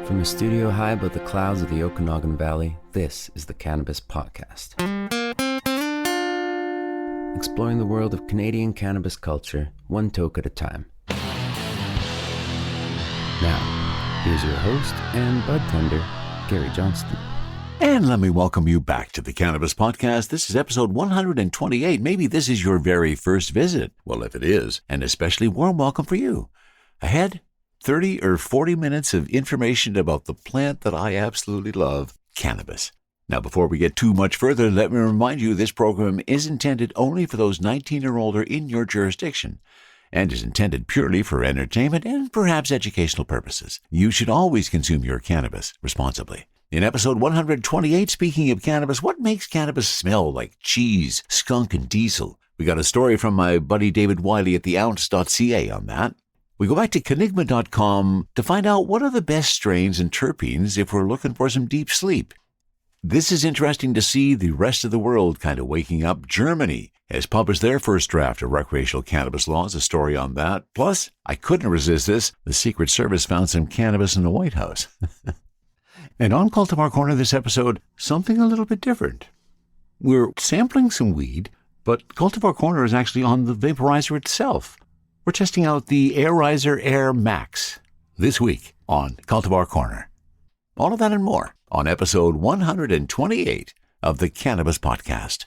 From a studio high above the clouds of the Okanagan Valley, this is the Cannabis Podcast. Exploring the world of Canadian cannabis culture, one toke at a time. Now, here's your host and bud tender, Gary Johnston. And let me welcome you back to the Cannabis Podcast. This is episode 128. Maybe this is your very first visit. Well, if it is, an especially warm welcome for you. Ahead, 30 or 40 minutes of information about the plant that I absolutely love, cannabis. Now, before we get too much further, let me remind you this program is intended only for those 19 or older in your jurisdiction and is intended purely for entertainment and perhaps educational purposes. You should always consume your cannabis responsibly. In episode 128, speaking of cannabis, what makes cannabis smell like cheese, skunk, and diesel? We got a story from my buddy David Wiley at theounce.ca on that. We go back to Kenigma.com to find out what are the best strains and terpenes if we're looking for some deep sleep. This is interesting to see the rest of the world kind of waking up. Germany has published their first draft of recreational cannabis laws, a story on that. Plus, I couldn't resist this, the Secret Service found some cannabis in the White House. And on Cultivar Corner this episode, something a little bit different. We're sampling some weed, but Cultivar Corner is actually on the vaporizer itself. We're testing out the Arizer Air Max this week on Cultivar Corner. All of that and more on episode 128 of the Cannabis Podcast.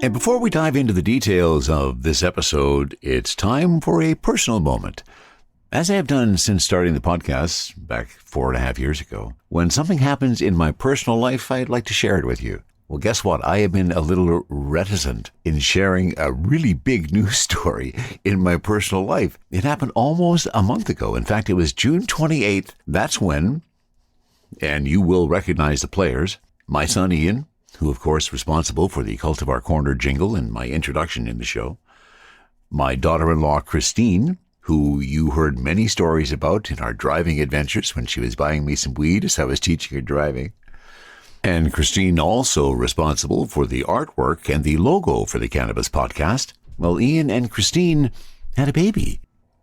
And before we dive into the details of this episode, it's time for a personal moment. As I have done since starting the podcast back 4.5 years ago, when something happens in my personal life, I'd like to share it with you. Well, guess what? I have been a little reticent in sharing a really big news story in my personal life. It happened almost a month ago. In fact, it was June 28th. That's when, and you will recognize the players, my son Ian, who of course is responsible for the Cultivar Corner jingle and my introduction in the show, my daughter-in-law Christine, who you heard many stories about in our driving adventures when she was buying me some weed as I was teaching her driving. And Christine also responsible for the artwork and the logo for the Cannabis Podcast. Well, Ian and Christine had a baby.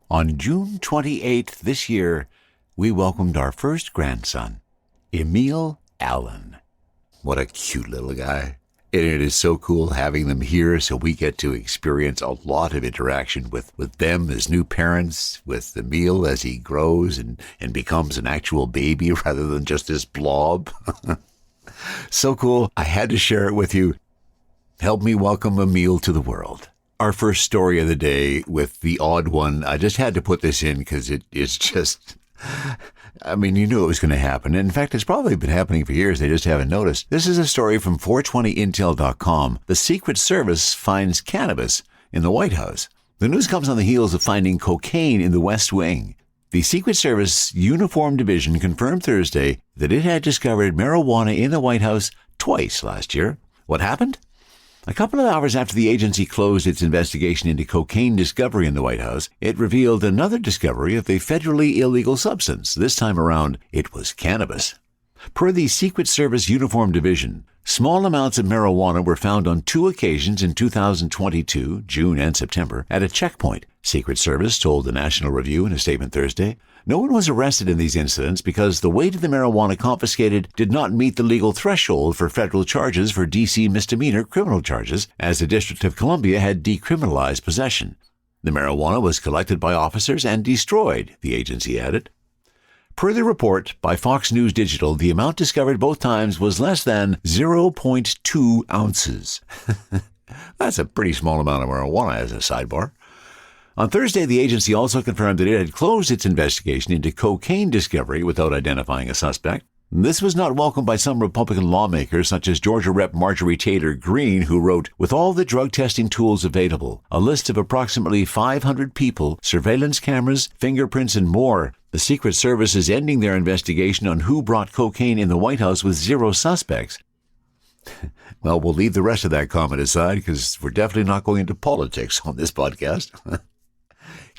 On June 28th this year, we welcomed our first grandson, Emil Allen. What a cute little guy. And it is so cool having them here, so we get to experience a lot of interaction with them as new parents, with Emil as he grows and becomes an actual baby rather than just this blob. So cool. I had to share it with you. Help me welcome Emil to the world. Our first story of the day with the odd one. I just had to put this in because it is just... I mean, you knew it was going to happen. In fact, it's probably been happening for years. They just haven't noticed. This is a story from 420intel.com. The Secret Service finds cannabis in the White House. The news comes on the heels of finding cocaine in the West Wing. The Secret Service Uniform Division confirmed Thursday that it had discovered marijuana in the White House twice last year. What happened? A couple of hours after the agency closed its investigation into cocaine discovery in the White House, it revealed another discovery of a federally illegal substance. This time around, it was cannabis. Per the Secret Service Uniform Division, small amounts of marijuana were found on 2 occasions in 2022, June and September, at a checkpoint. Secret Service told the National Review in a statement Thursday. No one was arrested in these incidents because the weight of the marijuana confiscated did not meet the legal threshold for federal charges for D.C. misdemeanor criminal charges, as the District of Columbia had decriminalized possession. The marijuana was collected by officers and destroyed, the agency added. Per the report by Fox News Digital, the amount discovered both times was less than 0.2 ounces. That's a pretty small amount of marijuana as a sidebar. On Thursday, the agency also confirmed that it had closed its investigation into cocaine discovery without identifying a suspect. This was not welcomed by some Republican lawmakers, such as Georgia Rep. Marjorie Taylor Greene, who wrote, "With all the drug testing tools available, a list of approximately 500 people, surveillance cameras, fingerprints, and more, the Secret Service is ending their investigation on who brought cocaine in the White House with 0 suspects." Well, we'll leave the rest of that comment aside because we're definitely not going into politics on this podcast.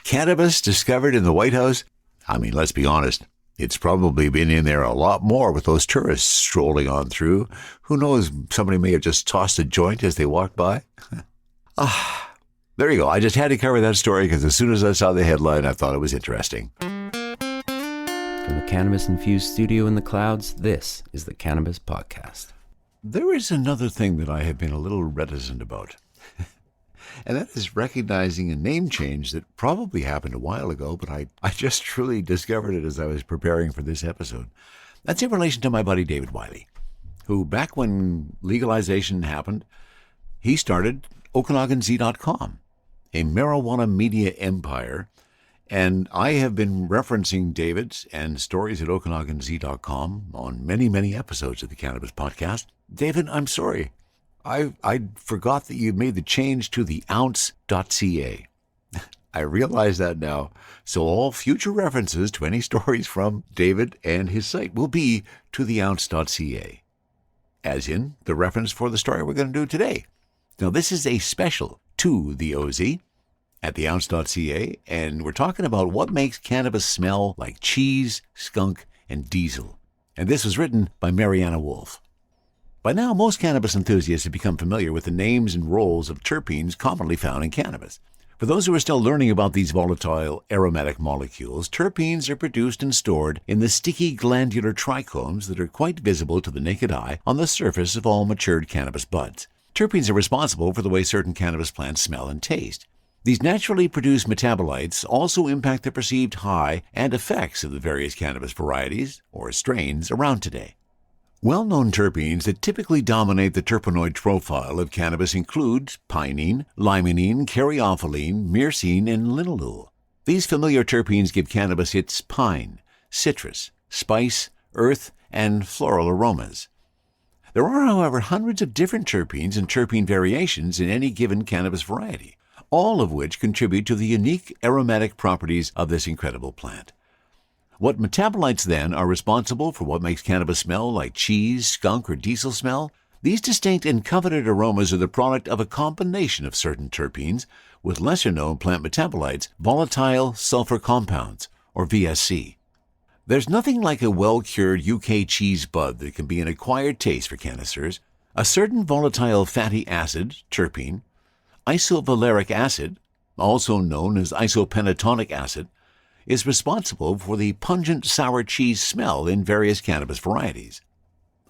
Cannabis discovered in the White House? I mean, let's be honest. It's probably been in there a lot more with those tourists strolling on through. Who knows, somebody may have just tossed a joint as they walked by. There you go. I just had to cover that story because as soon as I saw the headline, I thought it was interesting. From the cannabis-infused studio in the clouds, this is the Cannabis Podcast. There is another thing that I have been a little reticent about, and that is recognizing a name change that probably happened a while ago, but I just truly discovered it as I was preparing for this episode. That's in relation to my buddy David Wiley, who back when legalization happened, he started OkanaganZ.com, a marijuana media empire. And I have been referencing David's and stories at OkanaganZ.com on many, many episodes of the Cannabis Podcast. David, I'm sorry. I forgot that you made the change to the ounce.ca. I realize that now. So all future references to any stories from David and his site will be to the ounce.ca, as in the reference for the story we're going to do today. Now, this is a special to the OZ at the ounce.ca, and we're talking about what makes cannabis smell like cheese, skunk, and diesel. And this was written by Mariana Wolf. By now, most cannabis enthusiasts have become familiar with the names and roles of terpenes commonly found in cannabis. For those who are still learning about these volatile aromatic molecules, terpenes are produced and stored in the sticky glandular trichomes that are quite visible to the naked eye on the surface of all matured cannabis buds. Terpenes are responsible for the way certain cannabis plants smell and taste. These naturally produced metabolites also impact the perceived high and effects of the various cannabis varieties, or strains, around today. Well-known terpenes that typically dominate the terpenoid profile of cannabis include pinene, limonene, caryophyllene, myrcene, and linalool. These familiar terpenes give cannabis its pine, citrus, spice, earth, and floral aromas. There are, however, hundreds of different terpenes and terpene variations in any given cannabis variety, all of which contribute to the unique aromatic properties of this incredible plant. What metabolites, then, are responsible for what makes cannabis smell like cheese, skunk, or diesel smell? These distinct and coveted aromas are the product of a combination of certain terpenes with lesser-known plant metabolites, volatile sulfur compounds, or VSC. There's nothing like a well-cured UK cheese bud that can be an acquired taste for canisters. A certain volatile fatty acid, terpene, isovaleric acid, also known as isopentatonic acid, is responsible for the pungent sour cheese smell in various cannabis varieties.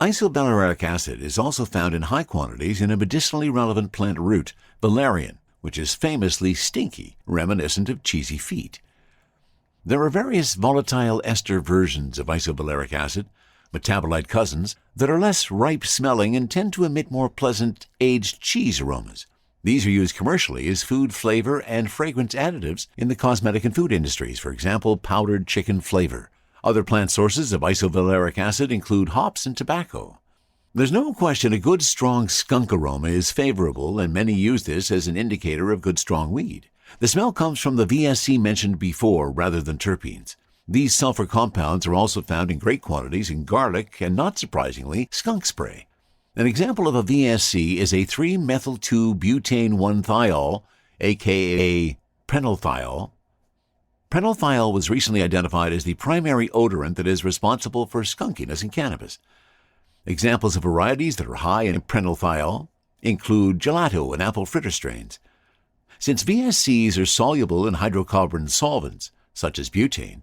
Isovaleric acid is also found in high quantities in a medicinally relevant plant root, valerian, which is famously stinky, reminiscent of cheesy feet. There are various volatile ester versions of isovaleric acid, metabolite cousins, that are less ripe smelling and tend to emit more pleasant aged cheese aromas. These are used commercially as food flavor and fragrance additives in the cosmetic and food industries, for example, powdered chicken flavor. Other plant sources of isovaleric acid include hops and tobacco. There's no question a good strong skunk aroma is favorable, and many use this as an indicator of good strong weed. The smell comes from the VSC mentioned before rather than terpenes. These sulfur compounds are also found in great quantities in garlic and, not surprisingly, skunk spray. An example of a VSC is a 3-methyl-2-butane-1-thiol, aka prenylthiol. Prenylthiol was recently identified as the primary odorant that is responsible for skunkiness in cannabis. Examples of varieties that are high in prenylthiol include gelato and apple fritter strains. Since VSCs are soluble in hydrocarbon solvents, such as butane,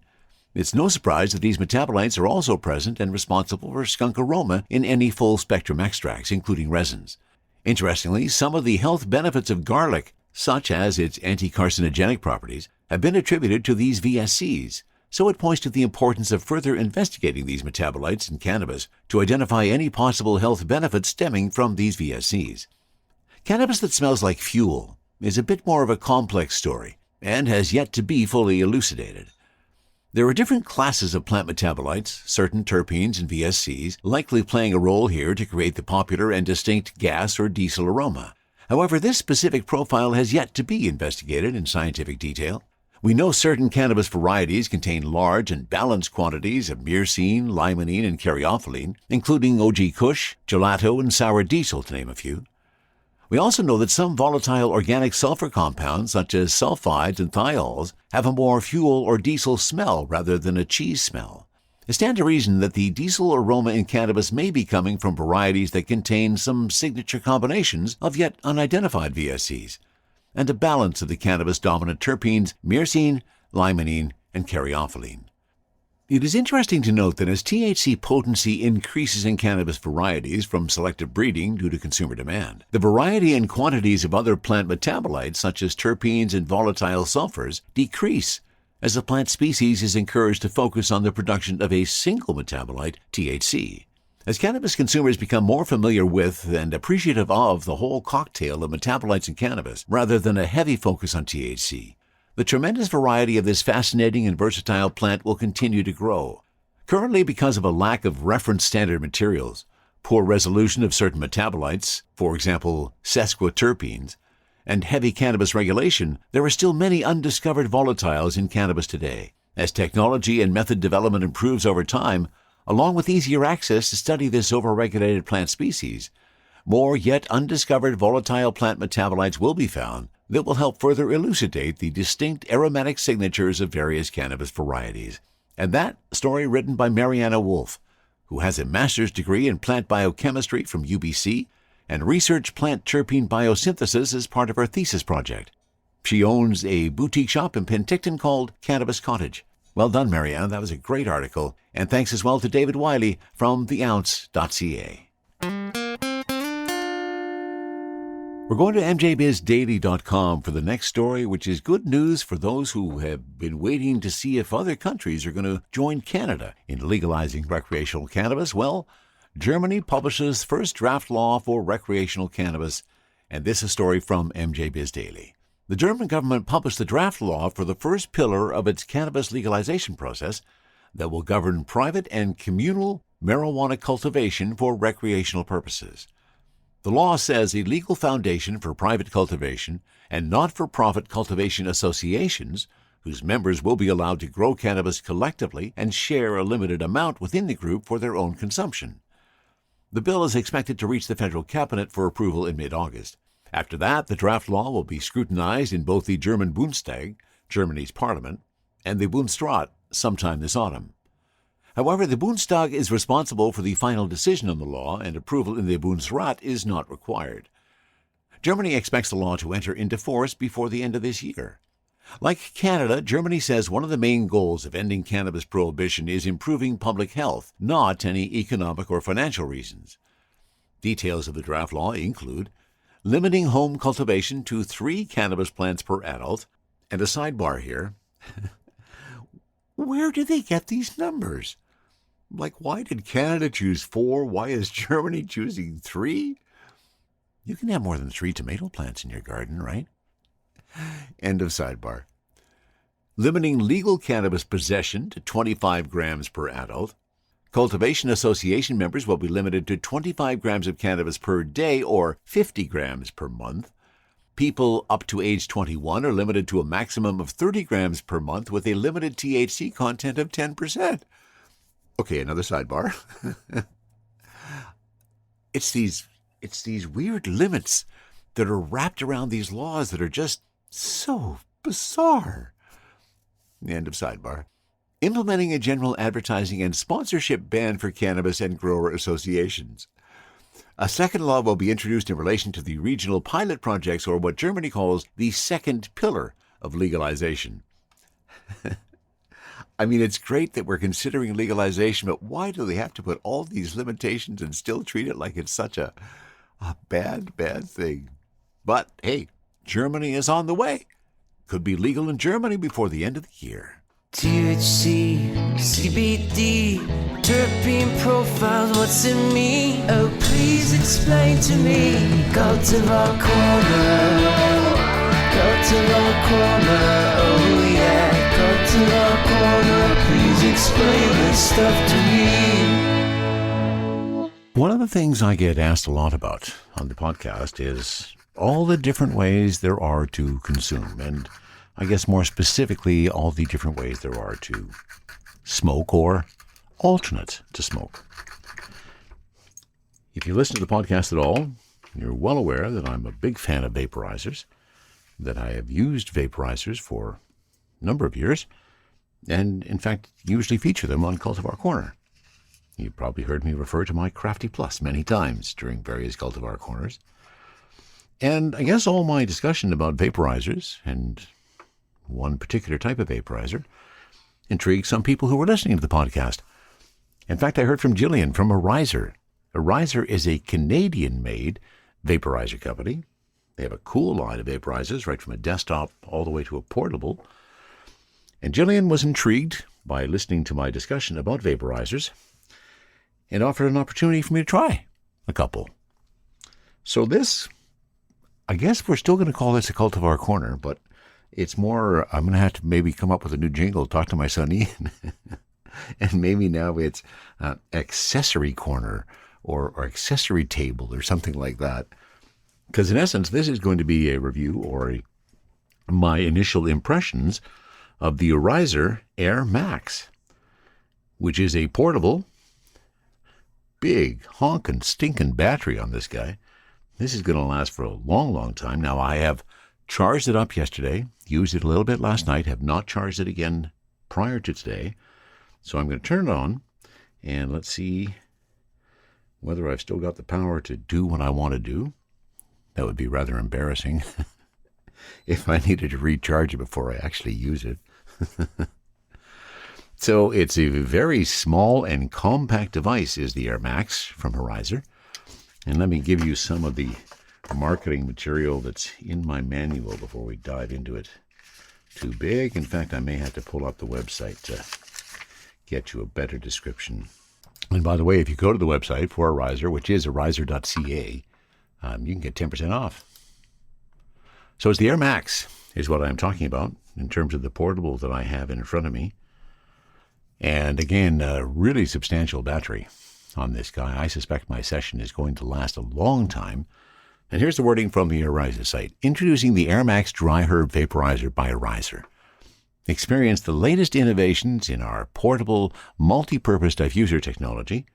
it's no surprise that these metabolites are also present and responsible for skunk aroma in any full-spectrum extracts, including resins. Interestingly, some of the health benefits of garlic, such as its anti-carcinogenic properties, have been attributed to these VSCs, so it points to the importance of further investigating these metabolites in cannabis to identify any possible health benefits stemming from these VSCs. Cannabis that smells like fuel is a bit more of a complex story and has yet to be fully elucidated. There are different classes of plant metabolites, certain terpenes and VSCs, likely playing a role here to create the popular and distinct gas or diesel aroma. However, this specific profile has yet to be investigated in scientific detail. We know certain cannabis varieties contain large and balanced quantities of myrcene, limonene, and caryophyllene, including OG Kush, gelato, and sour diesel, to name a few. We also know that some volatile organic sulfur compounds, such as sulfides and thiols, have a more fuel or diesel smell rather than a cheese smell. It stands to reason that the diesel aroma in cannabis may be coming from varieties that contain some signature combinations of yet unidentified VSCs. and a balance of the cannabis-dominant terpenes myrcene, limonene, and caryophyllene. It is interesting to note that as THC potency increases in cannabis varieties from selective breeding due to consumer demand, the variety and quantities of other plant metabolites such as terpenes and volatile sulfurs decrease as the plant species is encouraged to focus on the production of a single metabolite, THC. As cannabis consumers become more familiar with and appreciative of the whole cocktail of metabolites in cannabis rather than a heavy focus on THC, the tremendous variety of this fascinating and versatile plant will continue to grow. Currently, because of a lack of reference standard materials, poor resolution of certain metabolites, for example, sesquiterpenes, and heavy cannabis regulation, there are still many undiscovered volatiles in cannabis today. As technology and method development improves over time, along with easier access to study this overregulated plant species, more yet undiscovered volatile plant metabolites will be found that will help further elucidate the distinct aromatic signatures of various cannabis varieties. And that story written by Mariana Wolf, who has a master's degree in plant biochemistry from UBC and research plant terpene biosynthesis as part of her thesis project. She owns a boutique shop in Penticton called Cannabis Cottage. Well done, Mariana. That was a great article. And thanks as well to David Wiley from theounce.ca. We're going to mjbizdaily.com for the next story, which is good news for those who have been waiting to see if other countries are going to join Canada in legalizing recreational cannabis. Well, Germany publishes first draft law for recreational cannabis, and this is a story from MJ Biz Daily. The German government published the draft law for the first pillar of its cannabis legalization process that will govern private and communal marijuana cultivation for recreational purposes. The law says a legal foundation for private cultivation and not-for-profit cultivation associations, whose members will be allowed to grow cannabis collectively and share a limited amount within the group for their own consumption. The bill is expected to reach the federal cabinet for approval in mid-August. After that, the draft law will be scrutinized in both the German Bundestag, Germany's parliament, and the Bundesrat sometime this autumn. However, the Bundestag is responsible for the final decision on the law, and approval in the Bundesrat is not required. Germany expects the law to enter into force before the end of this year. Like Canada, Germany says one of the main goals of ending cannabis prohibition is improving public health, not any economic or financial reasons. Details of the draft law include limiting home cultivation to 3 cannabis plants per adult, and a sidebar here. Where do they get these numbers? Like, why did Canada choose 4? Why is Germany choosing 3? You can have more than 3 tomato plants in your garden, right? End of sidebar. Limiting legal cannabis possession to 25 grams per adult. Cultivation association members will be limited to 25 grams of cannabis per day or 50 grams per month. People up to age 21 are limited to a maximum of 30 grams per month with a limited THC content of 10%. Okay, another sidebar. It's these weird limits that are wrapped around these laws that are just so bizarre. End of sidebar. Implementing a general advertising and sponsorship ban for cannabis and grower associations. A second law will be introduced in relation to the regional pilot projects, or what Germany calls the second pillar of legalization. I mean, it's great that we're considering legalization, but why do they have to put all these limitations and still treat it like it's such a bad thing? But hey, Germany is on the way. Could be legal in Germany before the end of the year. THC, CBD, terpene profiles, what's in me? Oh, please explain to me. Cultivar Corner, Cultivar Corner, oh yeah. Cultivar Corner, please explain this stuff to me. One of the things I get asked a lot about on the podcast is all the different ways there are to consume, and I guess more specifically, all the different ways there are to smoke or alternate to smoke. If you listen to the podcast at all, you're well aware that I'm a big fan of vaporizers, that I have used vaporizers for a number of years, and in fact usually feature them on Cultivar Corner. You've probably heard me refer to my Crafty Plus many times during various Cultivar Corners. And I guess all my discussion about vaporizers, and one particular type of vaporizer, intrigued some people who were listening to the podcast. In fact, I heard from Jillian from Arizer. Arizer is a Canadian-made vaporizer company. They have a cool line of vaporizers, right from a desktop all the way to a portable. And Jillian was intrigued by listening to my discussion about vaporizers and offered an opportunity for me to try a couple. So this, I guess we're still going to call this a Cultivar Corner, but it's more, I'm going to have to maybe come up with a new jingle, talk to my son Ian. And maybe now it's accessory corner or accessory table or something like that. Because in essence, this is going to be a review or my initial impressions of the Arizer Air Max, which is a portable, big, honkin', stinking battery on this guy. This is going to last for a long, long time. Now, I have charged it up yesterday, used it a little bit last night, have not charged it again prior to today. So I'm going to turn it on, and let's see whether I've still got the power to do what I want to do. That would be rather embarrassing if I needed to recharge it before I actually use it. So it's a very small and compact device, is the Air Max from Arizer. And let me give you some of the marketing material that's in my manual before we dive into it too big. In fact, I may have to pull up the website to get you a better description. And by the way, if you go to the website for Arizer, which is arizer.ca, you can get 10% off. So it's the Air Max is what I'm talking about in terms of the portable that I have in front of me. And again, a really substantial battery on this guy. I suspect my session is going to last a long time. And here's the wording from the Arizer site. Introducing the Air Max Dry Herb Vaporizer by Arizer. Experience the latest innovations in our portable, multi-purpose diffuser technology,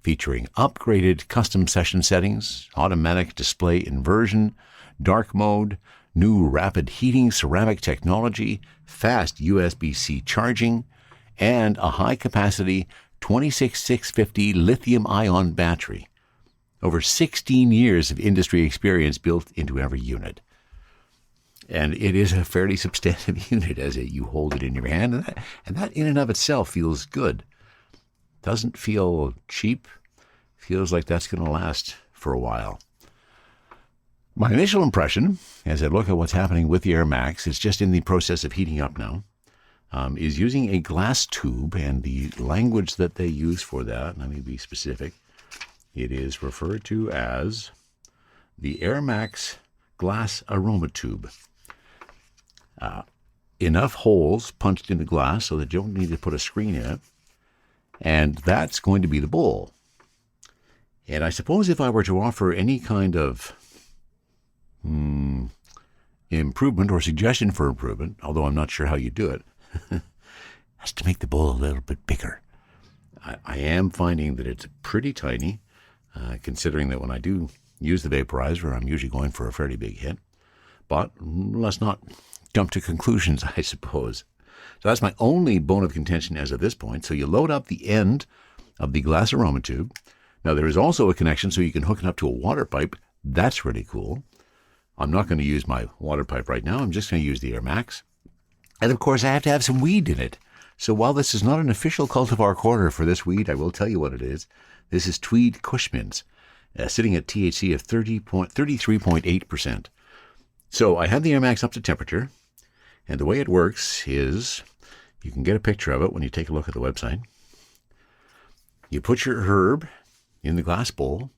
featuring upgraded custom session settings, automatic display inversion, dark mode, new rapid heating ceramic technology, fast USB-C charging, and a high-capacity 26650 lithium-ion battery. Over 16 years of industry experience built into every unit. And it is a fairly substantive unit as you hold it in your hand. And that in and of itself feels good. Doesn't feel cheap. Feels like that's going to last for a while. My initial impression, as I look at what's happening with the Air Max, it's just in the process of heating up now, is using a glass tube. And the language that they use for that, let me be specific, it is referred to as the Air Max glass aroma tube. Enough holes punched in the glass so that you don't need to put a screen in it. And that's going to be the bowl. And I suppose if I were to offer any kind of improvement or suggestion for improvement, although I'm not sure how you do it, that's to make the bowl a little bit bigger. I am finding that it's pretty tiny, considering that when I do use the vaporizer, I'm usually going for a fairly big hit. But let's not jump to conclusions, I suppose. So that's my only bone of contention as of this point. So you load up the end of the glass aroma tube. Now there is also a connection so you can hook it up to a water pipe. That's really cool. I'm not going to use my water pipe right now. I'm just going to use the Air Max. And of course I have to have some weed in it. So while this is not an official Cultivar Corner for this weed, I will tell you what it is. This is Tweed Kush Mints, sitting at THC of 33.8%. So I have the Air Max up to temperature. And the way it works is, you can get a picture of it when you take a look at the website. You put your herb in the glass bowl,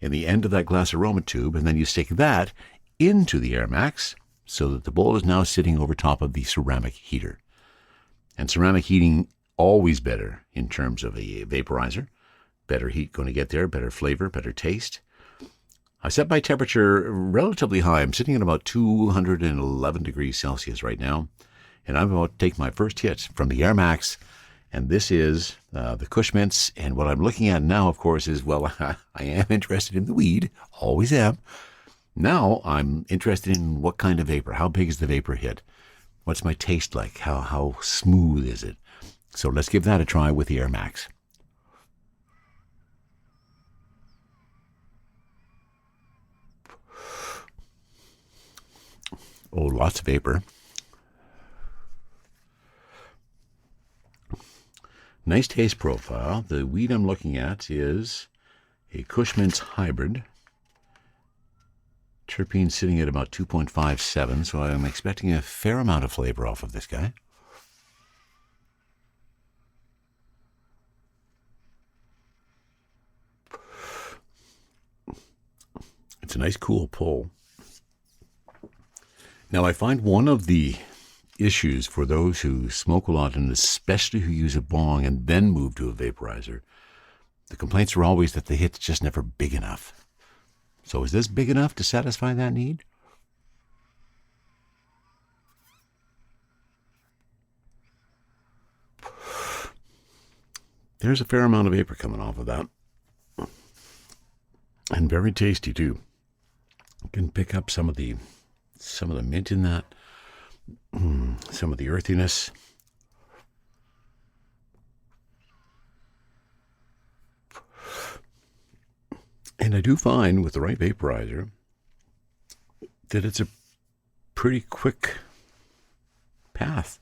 in the end of that glass aroma tube, and then you stick that into the Air Max so that the bowl is now sitting over top of the ceramic heater. And ceramic heating, always better in terms of a vaporizer. Better heat going to get there, better flavor, better taste. I set my temperature relatively high. I'm sitting at about 211 degrees Celsius right now. And I'm about to take my first hit from the Air Max. And this is the Kush Mints. And what I'm looking at now, of course, is, well, I am interested in the weed. Always am. Now I'm interested in what kind of vapor. How big is the vapor hit? What's my taste like? How smooth is it? So let's give that a try with the Air Max. Oh, lots of vapor. Nice taste profile. The weed I'm looking at is a Kush Mints hybrid. Terpenes sitting at about 2.57, so I'm expecting a fair amount of flavor off of this guy. It's a nice cool pull. Now I find one of the issues for those who smoke a lot, and especially who use a bong and then move to a vaporizer, the complaints are always that the hit's just never big enough. So is this big enough to satisfy that need? There's a fair amount of vapor coming off of that. And very tasty too. You can pick up some of the mint in that, some of the earthiness. And I do find with the right vaporizer that it's a pretty quick path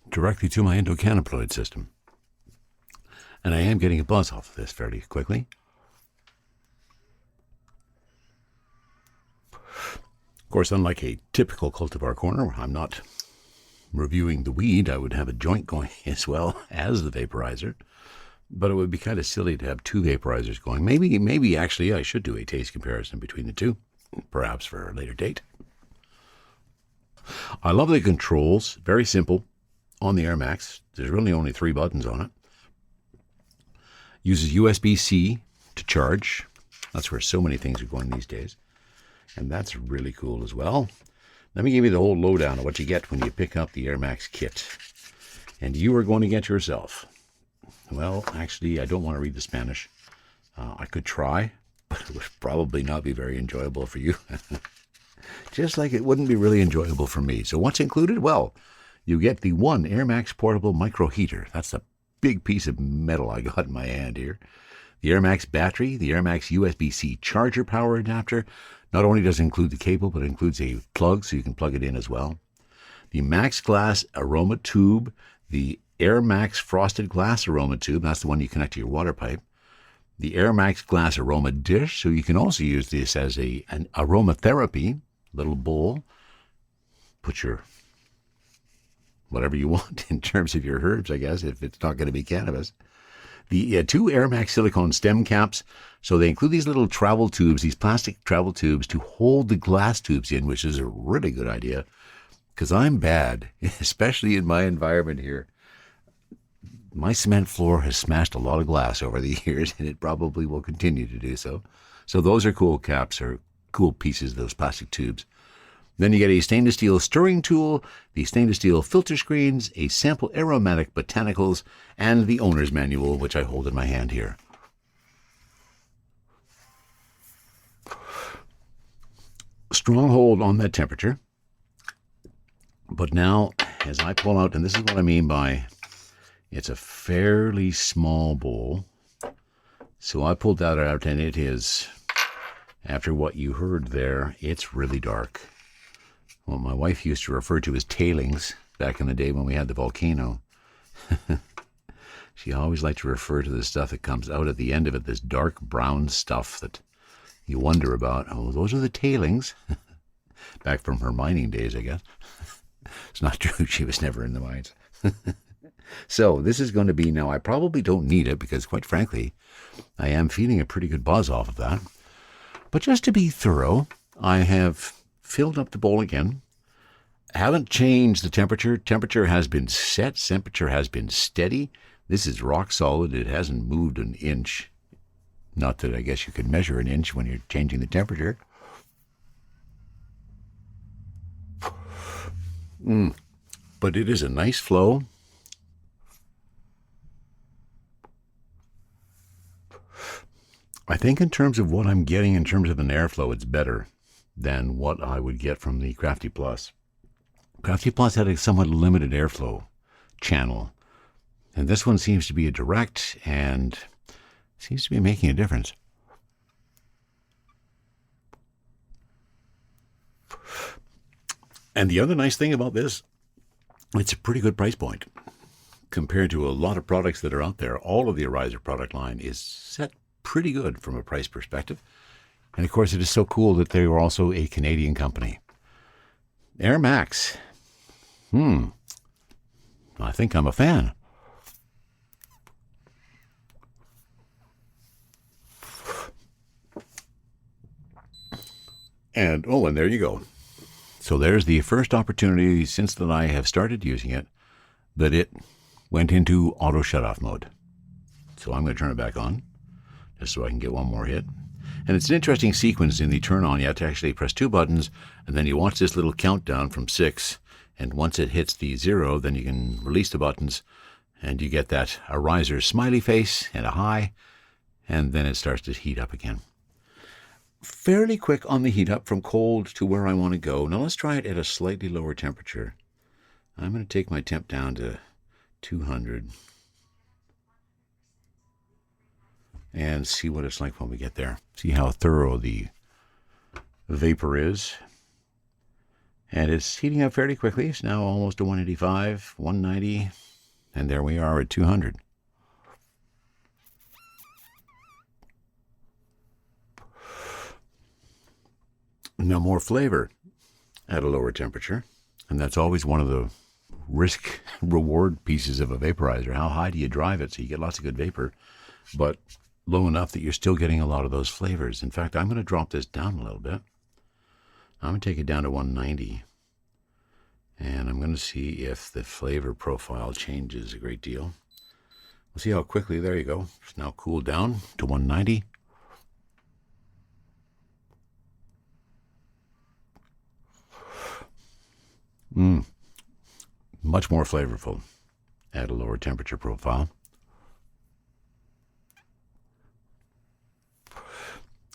directly to my endocannabinoid system. And I am getting a buzz off of this fairly quickly. Of course, unlike a typical cultivar corner, where I'm not reviewing the weed, I would have a joint going as well as the vaporizer. But it would be kind of silly to have two vaporizers going. Maybe actually I should do a taste comparison between the two, perhaps for a later date. I love the controls, very simple on the Air Max. There's really only 3 buttons on it. Uses USB-C to charge. That's where so many things are going these days. And that's really cool as well. Let me give you the whole lowdown of what you get when you pick up the Air Max kit. And you are going to get yourself, well, actually, I don't want to read the Spanish. I could try, but it would probably not be very enjoyable for you. Just like it wouldn't be really enjoyable for me. So what's included? Well, you get the one Air Max portable micro heater. That's a big piece of metal I got in my hand here. The Air Max battery, the Air Max USB-C charger power adapter. Not only does it include the cable, but it includes a plug so you can plug it in as well. The Max Glass aroma tube, the Air Max frosted glass aroma tube, that's the one you connect to your water pipe. The Air Max glass aroma dish, so you can also use this as an aromatherapy little bowl. Put your whatever you want in terms of your herbs, I guess, if it's not going to be cannabis. The 2 Air Max silicone stem caps, so they include these little travel tubes, these plastic travel tubes to hold the glass tubes in, which is a really good idea, because I'm bad, especially in my environment here. My cement floor has smashed a lot of glass over the years, and it probably will continue to do so. So those are cool caps, or cool pieces of those plastic tubes. Then you get a stainless steel stirring tool, the stainless steel filter screens, a sample aromatic botanicals, and the owner's manual, which I hold in my hand here. Strong hold on that temperature. But now, as I pull out, and this is what I mean by it's a fairly small bowl. So I pulled that out, and it is, after what you heard there, it's really dark. What my wife used to refer to as tailings back in the day when we had the volcano. She always liked to refer to the stuff that comes out at the end of it, this dark brown stuff that you wonder about. Oh, those are the tailings. Back from her mining days, I guess. It's not true. She was never in the mines. So this is going to be, now I probably don't need it because quite frankly, I am feeling a pretty good buzz off of that. But just to be thorough, I have filled up the bowl again. I haven't changed the temperature. Temperature has been set. Temperature has been steady. This is rock solid. It hasn't moved an inch. Not that I guess you could measure an inch when you're changing the temperature. But it is a nice flow. I think in terms of what I'm getting in terms of an airflow, it's better than what I would get from the Crafty Plus. Crafty Plus had a somewhat limited airflow channel, and this one seems to be a direct and seems to be making a difference. And the other nice thing about this, it's a pretty good price point. Compared to a lot of products that are out there, all of the Arizer product line is set pretty good from a price perspective. And of course, it is so cool that they are also a Canadian company. Air Max. I think I'm a fan. And there you go. So there's the first opportunity since that I have started using it that it went into auto shut-off mode. So I'm going to turn it back on just so I can get one more hit. And it's an interesting sequence in the turn on. You have to actually press 2 buttons, and then you watch this little countdown from 6. And once it hits the 0, then you can release the buttons, and you get that Arizer smiley face and a high, and then it starts to heat up again. Fairly quick on the heat up from cold to where I want to go. Now let's try it at a slightly lower temperature. I'm going to take my temp down to 200 and see what it's like when we get there. See how thorough the vapor is. And it's heating up fairly quickly. It's now almost to 185, 190, and there we are at 200. Now more flavor at a lower temperature, and that's always one of the risk-reward pieces of a vaporizer. How high do you drive it so you get lots of good vapor, but low enough that you're still getting a lot of those flavors. In fact, I'm going to drop this down a little bit. I'm going to take it down to 190, and I'm going to see if the flavor profile changes a great deal. We'll see how quickly. There you go. It's now cooled down to 190. Much more flavorful at a lower temperature profile.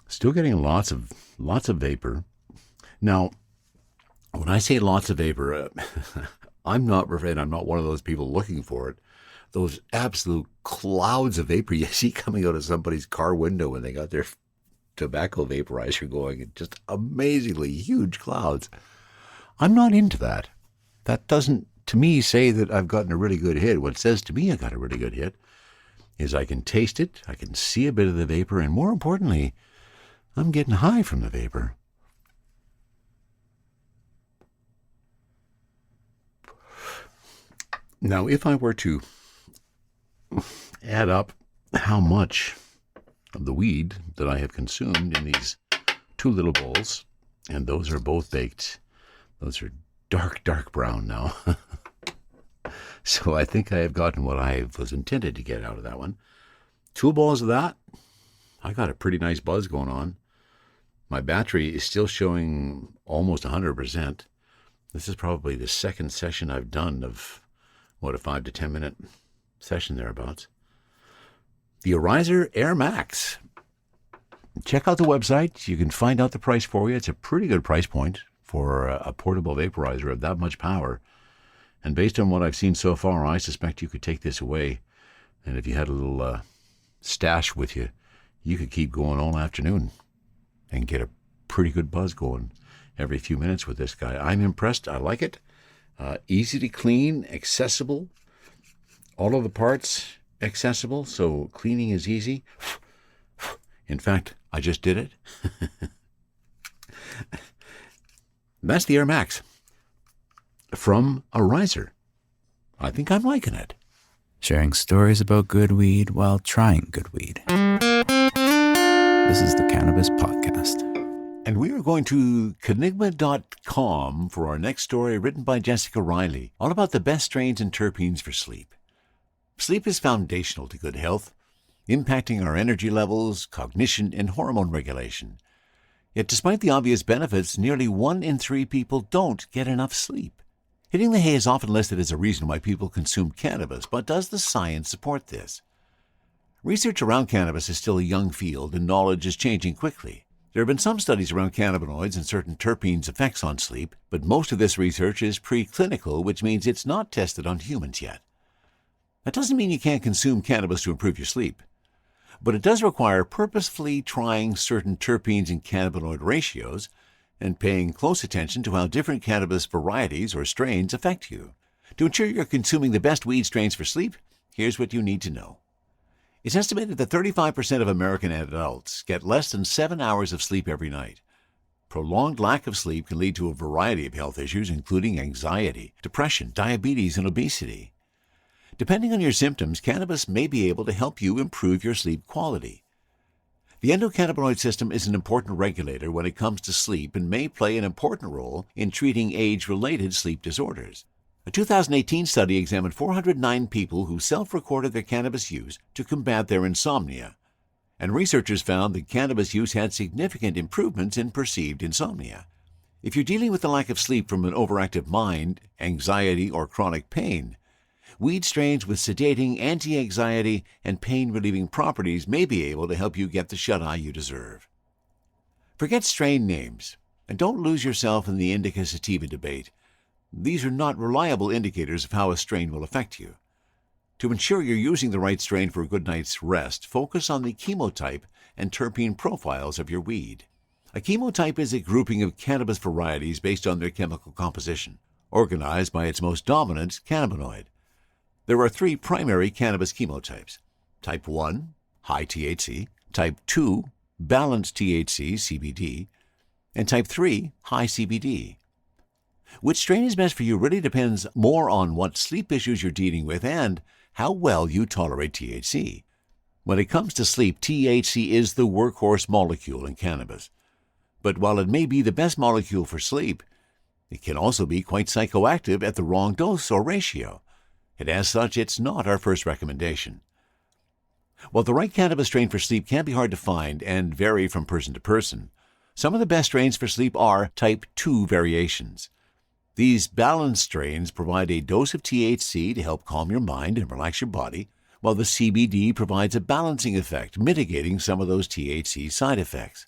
Still getting lots of vapor. Now, when I say lots of vapor, I'm not one of those people looking for it. Those absolute clouds of vapor you see coming out of somebody's car window when they got their tobacco vaporizer going, just amazingly huge clouds. I'm not into that. That doesn't, to me, say that I've gotten a really good hit. What says to me I got a really good hit is I can taste it, I can see a bit of the vapor, and more importantly, I'm getting high from the vapor. Now, if I were to add up how much of the weed that I have consumed in these 2 little bowls, and those are both baked. Those are dark brown now. So I think I have gotten what I was intended to get out of that one. 2 bowls of that, I got a pretty nice buzz going on. My battery is still showing almost 100%. This is probably the second session I've done of, a 5 to 10 minute session thereabouts. The Arizer Air Max. Check out the website. You can find out the price for you. It's a pretty good price point for a portable vaporizer of that much power. And based on what I've seen so far, I suspect you could take this away. And if you had a little stash with you, you could keep going all afternoon and get a pretty good buzz going every few minutes with this guy. I'm impressed. I like it. Easy to clean, accessible. All of the parts accessible, so cleaning is easy. In fact, I just did it. That's the Air Max from Arizer. I think I'm liking it. Sharing stories about good weed while trying good weed. This is the Cannabis Podcast. And we are going to Kenigma.com for our next story, written by Jessica Riley, all about the best strains and terpenes for sleep. Sleep is foundational to good health, impacting our energy levels, cognition, and hormone regulation. Yet despite the obvious benefits, nearly 1 in 3 people don't get enough sleep. Hitting the hay is often listed as a reason why people consume cannabis, but does the science support this? Research around cannabis is still a young field, and knowledge is changing quickly. There have been some studies around cannabinoids and certain terpenes' effects on sleep, but most of this research is preclinical, which means it's not tested on humans yet. That doesn't mean you can't consume cannabis to improve your sleep, but it does require purposefully trying certain terpenes and cannabinoid ratios and paying close attention to how different cannabis varieties or strains affect you. To ensure you're consuming the best weed strains for sleep, here's what you need to know. It's estimated that 35% of American adults get less than 7 hours of sleep every night. Prolonged lack of sleep can lead to a variety of health issues, including anxiety, depression, diabetes, and obesity. Depending on your symptoms, cannabis may be able to help you improve your sleep quality. The endocannabinoid system is an important regulator when it comes to sleep and may play an important role in treating age-related sleep disorders. A 2018 study examined 409 people who self-recorded their cannabis use to combat their insomnia, and researchers found that cannabis use had significant improvements in perceived insomnia. If you're dealing with the lack of sleep from an overactive mind, anxiety, or chronic pain, weed strains with sedating, anti-anxiety, and pain-relieving properties may be able to help you get the shut-eye you deserve. Forget strain names, and don't lose yourself in the indica sativa debate. These are not reliable indicators of how a strain will affect you. To ensure you're using the right strain for a good night's rest, focus on the chemotype and terpene profiles of your weed. A chemotype is a grouping of cannabis varieties based on their chemical composition, organized by its most dominant cannabinoid. There are 3 primary cannabis chemotypes: Type 1, high THC, Type 2, balanced THC, CBD, and Type 3, high CBD. Which strain is best for you really depends more on what sleep issues you're dealing with and how well you tolerate THC. When it comes to sleep, THC is the workhorse molecule in cannabis. But while it may be the best molecule for sleep, it can also be quite psychoactive at the wrong dose or ratio. And as such, it's not our first recommendation. While the right cannabis strain for sleep can be hard to find and vary from person to person, some of the best strains for sleep are Type 2 variations. These balanced strains provide a dose of THC to help calm your mind and relax your body, while the CBD provides a balancing effect, mitigating some of those THC side effects.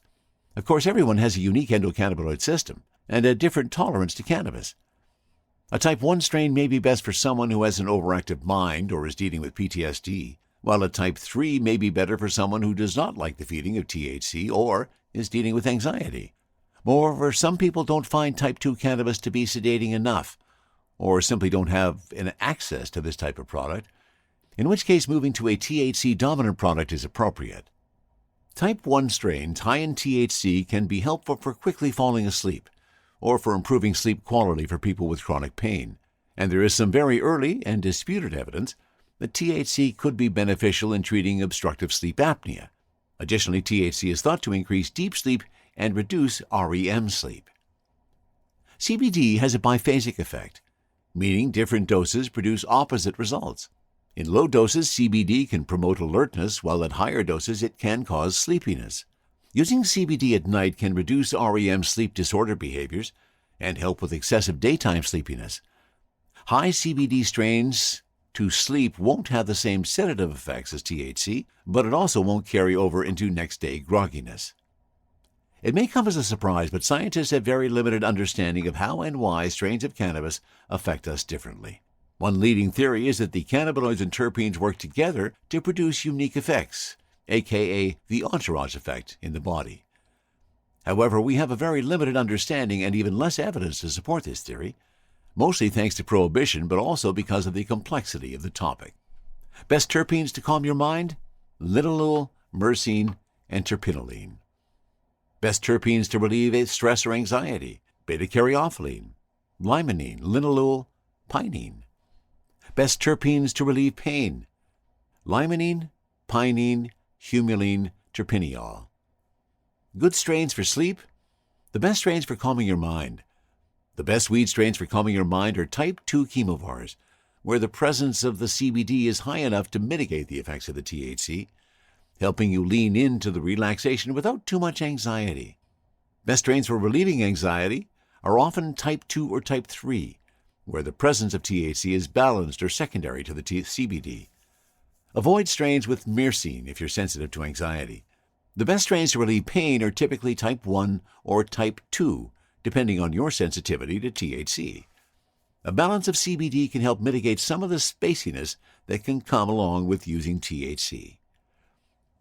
Of course, everyone has a unique endocannabinoid system and a different tolerance to cannabis. A Type 1 strain may be best for someone who has an overactive mind or is dealing with PTSD, while a Type 3 may be better for someone who does not like the feeling of THC or is dealing with anxiety. Moreover, some people don't find Type 2 cannabis to be sedating enough, or simply don't have an access to this type of product, in which case moving to a THC-dominant product is appropriate. Type 1 strains high in THC can be helpful for quickly falling asleep, or for improving sleep quality for people with chronic pain, and there is some very early and disputed evidence that THC could be beneficial in treating obstructive sleep apnea. Additionally, THC is thought to increase deep sleep and reduce REM sleep. CBD has a biphasic effect, meaning different doses produce opposite results. In low doses, CBD can promote alertness, while at higher doses it can cause sleepiness. Using CBD at night can reduce REM sleep disorder behaviors and help with excessive daytime sleepiness. High CBD strains to sleep won't have the same sedative effects as THC, but it also won't carry over into next-day grogginess. It may come as a surprise, but scientists have very limited understanding of how and why strains of cannabis affect us differently. One leading theory is that the cannabinoids and terpenes work together to produce unique effects, aka the entourage effect, in the body. However, we have a very limited understanding and even less evidence to support this theory, mostly thanks to prohibition, but also because of the complexity of the topic. Best terpenes to calm your mind? Linalool, myrcene, and terpinolene. Best terpenes to relieve stress or anxiety: beta-caryophyllene, limonene, linalool, pinene. Best terpenes to relieve pain: limonene, pinene, humulene, terpineol. Good strains for sleep? The best strains for calming your mind. The best weed strains for calming your mind are Type 2 chemovars, where the presence of the CBD is high enough to mitigate the effects of the THC, helping you lean into the relaxation without too much anxiety. Best strains for relieving anxiety are often Type 2 or Type 3, where the presence of THC is balanced or secondary to the CBD. Avoid strains with myrcene if you're sensitive to anxiety. The best strains to relieve pain are typically Type 1 or Type 2, depending on your sensitivity to THC. A balance of CBD can help mitigate some of the spaciness that can come along with using THC.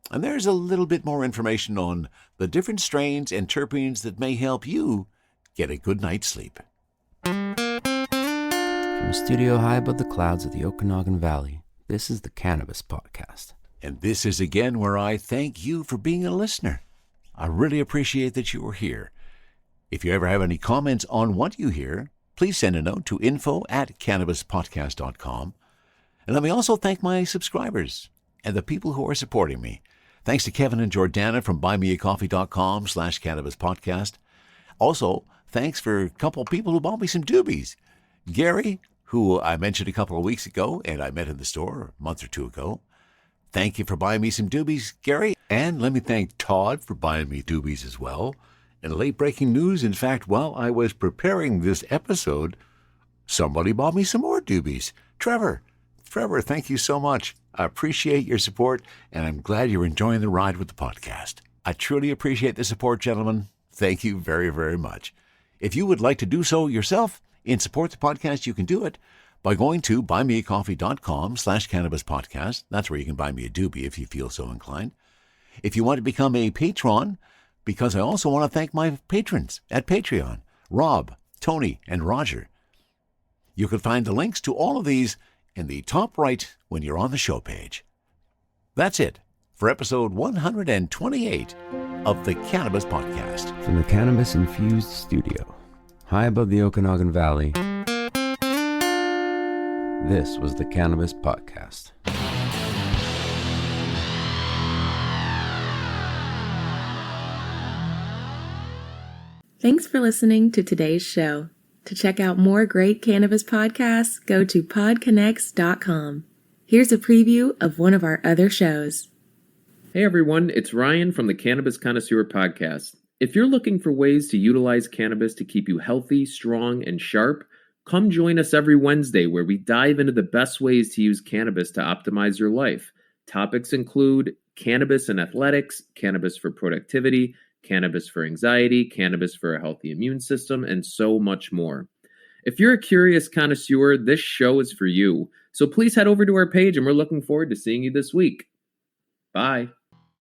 And there's a little bit more information on the different strains and terpenes that may help you get a good night's sleep. From a studio high above the clouds of the Okanagan Valley, this is the Cannabis Podcast. And this is again where I thank you for being a listener. I really appreciate that you are here. If you ever have any comments on what you hear, please send a note to info@cannabispodcast.com. And let me also thank my subscribers and the people who are supporting me. Thanks to Kevin and Jordana from buymeacoffee.com/cannabispodcast. Also, thanks for a couple people who bought me some doobies. Gary, who I mentioned a couple of weeks ago and I met in the store a month or two ago. Thank you for buying me some doobies, Gary. And let me thank Todd for buying me doobies as well. And late breaking news, in fact, while I was preparing this episode, somebody bought me some more doobies. Trevor, thank you so much. I appreciate your support, and I'm glad you're enjoying the ride with the podcast. I truly appreciate the support, gentlemen. Thank you very, very much. If you would like to do so yourself and support the podcast, you can do it by going to buymeacoffee.com/cannabispodcast. That's where you can buy me a doobie if you feel so inclined. If you want to become a patron, because I also want to thank my patrons at Patreon, Rob, Tony, and Roger. You can find the links to all of these in the top right when you're on the show page. That's it for episode 128 of the Cannabis Podcast. From the cannabis-infused studio, high above the Okanagan Valley, this was the Cannabis Podcast. Thanks for listening to today's show. To check out more great cannabis podcasts, go to podconnects.com. Here's a preview of one of our other shows. Hey everyone, it's Ryan from the Cannabis Connoisseur Podcast. If you're looking for ways to utilize cannabis to keep you healthy, strong, and sharp, come join us every Wednesday where we dive into the best ways to use cannabis to optimize your life. Topics include cannabis and athletics, cannabis for productivity, cannabis for anxiety, cannabis for a healthy immune system, and so much more. If you're a curious connoisseur, this show is for you. So please head over to our page and we're looking forward to seeing you this week. Bye.